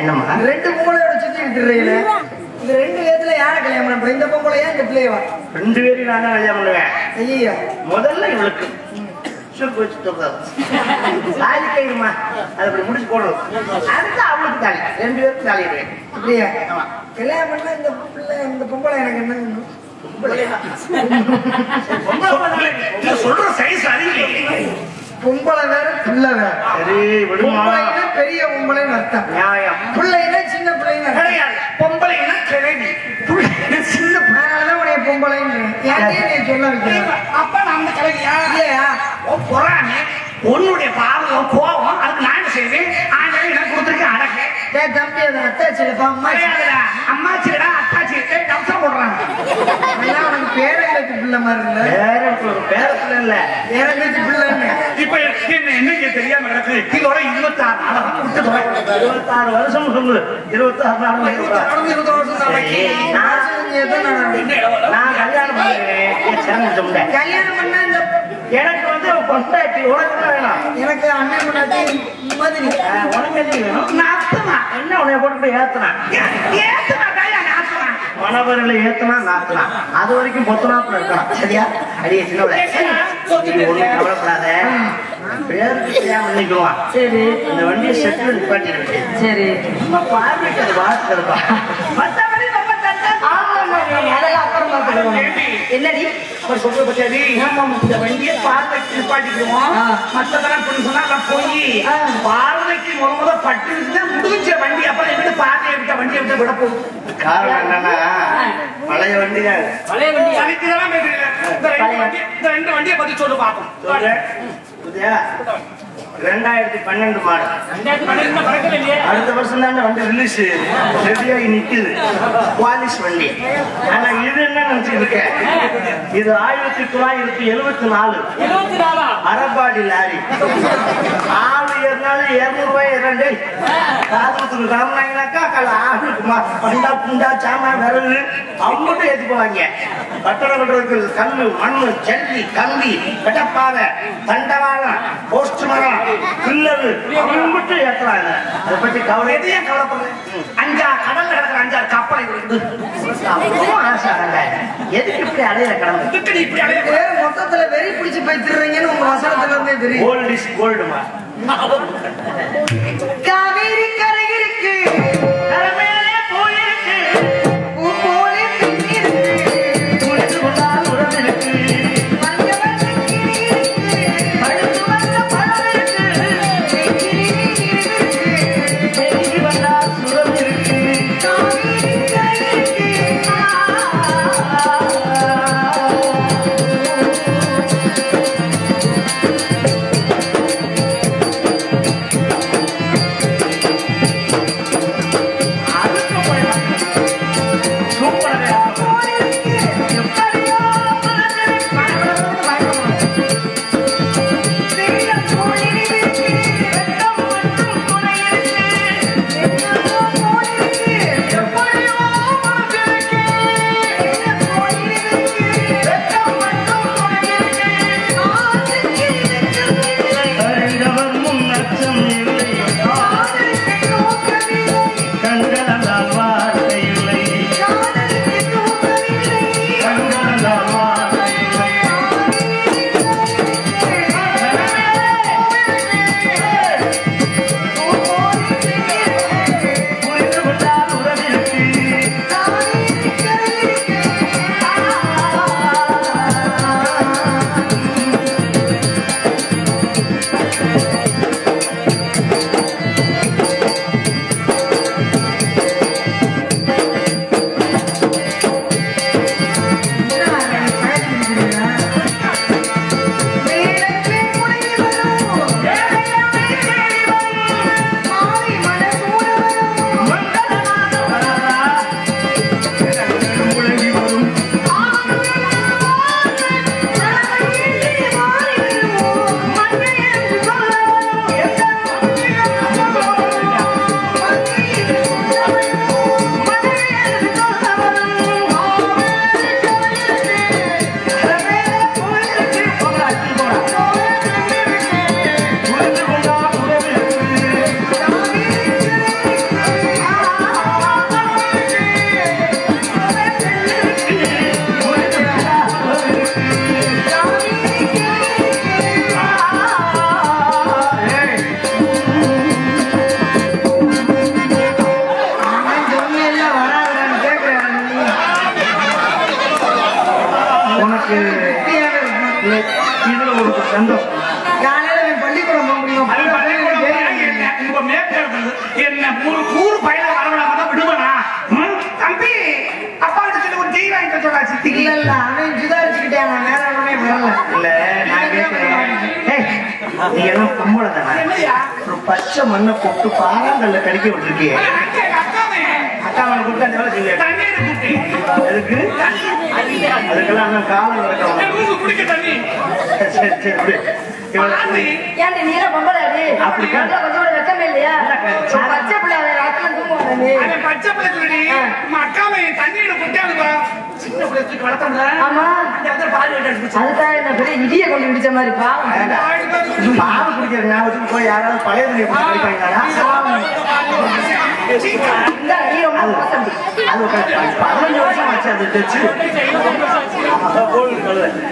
என்னம்மா 2 பொம்பளையோட சுத்தி எடுத்துறீங்களே இந்த 2 பேத்துல யாரை கல்யாணம் பண்ண இந்த பொம்பளையா இந்த பிள்ளையவா 2 பேரையும் நான் தான் கல்யாணம் பண்ணுவேன் ஐயா முதல்ல இவளுக்கு சுருக்கு வச்சு தொடுறது தாலி கயிறுமா அது அப்படி முடிச்சு போடுறது அடுத்து அவளுக்கு தாலி 2 பேருக்கு தாலி இடுவேன் அப்படியா கல்யாணம் பண்ணா இந்த பிள்ளை இந்த பொம்பளை எனக்கு என்ன சொல்ற சைஸ் அறிவு பொம்பளை வேற பிள்ளை வேற சரி விடுமா பெரிய பொம்பளைன்னு அர்த்தம் நியாயம் பிள்ளைன்னா சின்ன பிள்ளைன்னு கிடையாது பொம்பளைன்னா கிழவி சின்ன அதனாலதான் உடைய பொம்பளைன்னு நீ சொல்ல வைக்கிறேன் அப்ப நான் அந்த கிழவியா இல்லையா பொறாமே உன்னுடைய பாவம் கோபம் அதுக்கு நான் செய்வேன் ஆண்களை எனக்கு கொடுத்துருக்கேன் அடக்கு தம்பி அதை அத்தாச்சிடப்பா அம்மாச்சிடா அத்தாச்சி கம்சம் போடுறாங்க உனக்கு பேரங்கத்து பிள்ளை மாதிரி இல்ல பேரத்துல இல்ல பேரங்கத்து பிள்ளைன்னு இப்ப என்னைக்கு தெரியாம கிடக்கு இதோட 26 வருஷம் சொல்லு 26 நான் கல்யாணம் பண்ணுறேன் கல்யாணம் பண்ணா எனக்கு வந்து பொண்டாட்டி உனக்கு தான் வேணும் எனக்கு அண்ணன் பொண்டாட்டி மாதிரி உனக்கு எது வேணும் நாத்துனா என்ன உனைய போட்டு ஏத்துனா மணவர்களை ஏத்துனா நாத்துனா அது வரைக்கும் பொத்துனாப்புல இருக்கலாம் சரியா அடியே சின்ன ஒண்ணு கவலைப்படாத பேருக்கு தெரியாம நினைக்குவான் சரி இந்த வண்டியை செட்டில் நிப்பாட்டி சரி நம்ம பார்வைக்கு அது வாசி இருப்பான் மற்றபடி நம்ம என்னடி சொல்ற பத்தியாடி இந்த வண்டியை பார்வைக்கு நிப்பாட்டிக்குவோம் மற்றதெல்லாம் சொன்னா போய் பார்வைக்கு முத பட்டு முடிஞ்ச வண்டி அப்புறம் எப்படி பார்வையை விட்ட வண்டியை விட்டு விட போகும் காரணம் என்னன்னா பழைய வண்டி தான் பழைய வண்டி அதுக்கு இதெல்லாம் இந்த 2 வண்டியை பத்தி சொல்லு பார்ப்போம் 2012 மாடல் அடுத்த வருஷம் தான் வண்டி ரிலீஸ் ரெடியாகி நிக்குது பாலிஷ் வண்டி ஆனா இது என்ன நினைச்சிருக்க இது 1974 அரபாடி லாரி ஆளு ஏறினாலும் 200 ரூபாய் இரண்டு காலத்துக்கு கிளம்புனாங்கனாக்கா ஆளுக்குமா பண்டா புண்டா சாமா விரவு அவங்ககிட்ட ஏற்றி போவாங்க கட்டடம் கட்டுறதுக்கு கண்ணு மண்ணு ஜல்லி கம்பி கடப்பாறை தண்டவாளம் போஸ்ட் மரம் பில்லரு அவங்க மட்டும் ஏற்றுறாங்க அதை பத்தி கவலை எதையும் கவலைப்படுறேன் 5 கடல்ல கிடக்குற 5 கப்பலை ஆசை எதுக்கு இப்படி அலையில கிடந்து இப்படி அலைய மொத்தத்துல வெறி பிடிச்சு போய்த்துறீங்கன்னு உங்க வசனத்துல இருந்தே தெரியும் கோல்டு இஸ் கோல்டுமா காவேரி கரை இருக்கு கரமேலே போயிருக்கு பூ போலே பின்னி இருக்கு முடிச்சு கொண்டால் உறவு இருக்கு என்ன ஊரு பயில வரவனாம தான் விடுவனா தம்பி அப்பா கிட்ட ஒரு டீ வாங்கிட்டு சொல்றா சித்திக்கு இல்ல இல்ல அவன் சுதாரிச்சுக்கிட்டேன் நான் வேற ஒண்ணுமே வரல இல்ல நான் கேட்கிறேன் நீ எல்லாம் பொம்பளை தானே என்னையா ஒரு பச்சை மண்ணை போட்டு பாறாங்கல்ல கடிக்க விட்டுருக்கியே அக்காவனை கூப்பிட்டு அந்த வேலை செய்ய தண்ணீர் குட்டி எதுக்கு அதுக்கெல்லாம் இன்னும் காலம் நடக்கும் குடிக்க தண்ணி சரி சரி விடு. இவளுக்கு ஏன்டி நீ என்ன பொம்பளாடி அப்படி வீட்டுல கொஞ்சம் கூட வெக்கமே இல்லையா இல்ல, பச்சை பிள்ளை ராத்திரி தூங்குவாங்க நீ அவன் பச்சை பிள்ளை சொல்லி நம்ம அக்காவை தண்ணீர் குட்டியானுப்பா சின்ன பிள்ளை தூக்கி வளர்த்தா ஆமா அந்த இடத்துல பால் விட்டு அதுதான் என்ன பெரிய இடிய கொண்டு இடிச்ச மாதிரி பாவம் பால் குடிக்கிற ஞாபகத்துக்கு போய் யாராவது பழைய துணியை போட்டு குடிப்பாங்களா இந்த நீ ரொம்ப மோசம் அது ஒரு 15 வருஷம் ஆச்சு அது தைச்சு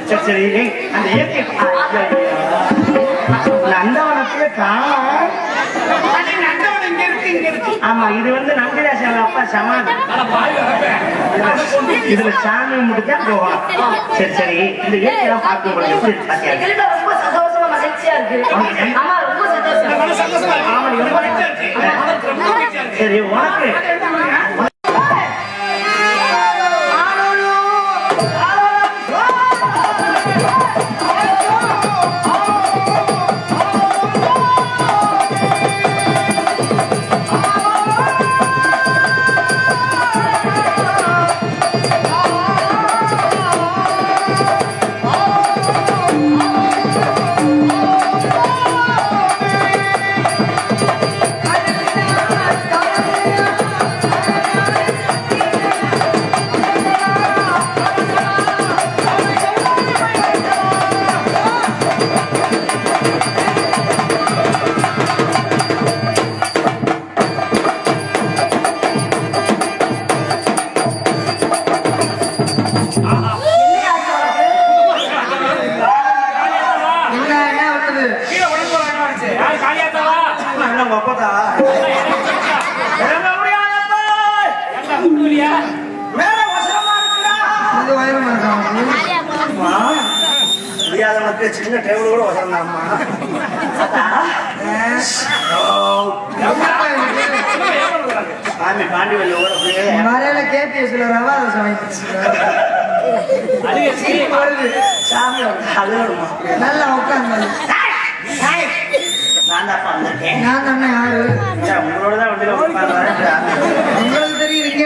சரி சரி ஏய், அந்த இயற்கை நந்தவனத்திலே காணோம் நந்தவன் இங்க இருக்கு ஆமா இது வந்து நம்பிராசன் அப்பா சமாதி இதுல சாமி முடிச்சா போகலாம் சரி சரி இந்த இயற்கையெல்லாம் பார்க்க எப்படி இருக்கு பாத்தியா? எங்களுக்கு ரொம்ப சந்தோஷமா மகிழ்ச்சியா இருக்கு ஆமா ரொம்ப சந்தோஷம் சந்தோஷமா ஆமா, நீ ரொம்ப சரி உனக்கு என்ன வந்தது கீழே உடம்பு போறாங்க யார் காளியாத்தாவா என்ன ஒப்பதா மேல வசனமா இருக்குடா இது வயிறு மாட்டான் முடியாதவனுக்கு சின்ன டேபிள் கூட வசந்தாம்மா சாமி பாண்டி வெளில ஓட அப்படியே மறையில கேபிஎஸ்ல ரவா தோசை வாங்கி சாமி அழுகணுமா நல்லா உட்காந்து நான் தான் வந்திருக்கேன் நான் தானே யாரு உங்களோட தான் வண்டியில உட்கார்ந்து